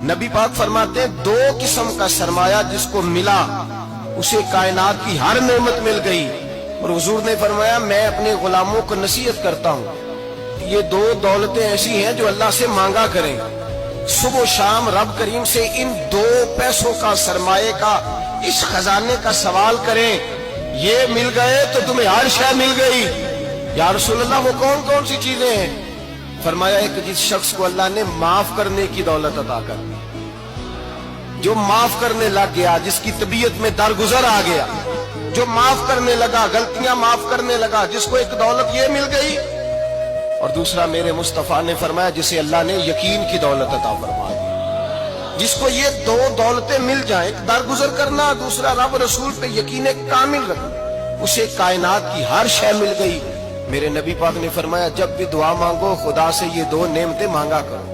نبی پاک فرماتے ہیں دو قسم کا سرمایہ جس کو ملا اسے کائنات کی ہر نعمت مل گئی. اور حضور نے فرمایا میں اپنے غلاموں کو نصیحت کرتا ہوں یہ دو دولتیں ایسی ہیں جو اللہ سے مانگا کریں. صبح و شام رب کریم سے ان دو پیسوں کا سرمایہ کا اس خزانے کا سوال کریں. یہ مل گئے تو تمہیں ہر شے مل گئی. یا رسول اللہ وہ کون کون سی چیزیں ہیں؟ فرمایا ایک جس شخص کو اللہ نے معاف کرنے کی دولت عطا کر دی, جو معاف کرنے لگ گیا, جس کی طبیعت میں درگزر آ گیا, جو معاف کرنے لگا, غلطیاں معاف کرنے لگا, جس کو ایک دولت یہ مل گئی. اور دوسرا میرے مصطفیٰ نے فرمایا جسے اللہ نے یقین کی دولت عطا فرما دی. جس کو یہ دو دولتیں مل جائیں, ایک درگزر کرنا, دوسرا رب رسول پہ یقین کامل رکھنا, اسے کائنات کی ہر شے مل گئی. میرے نبی پاک نے فرمایا جب بھی دعا مانگو خدا سے یہ دو نعمتیں مانگا کرو.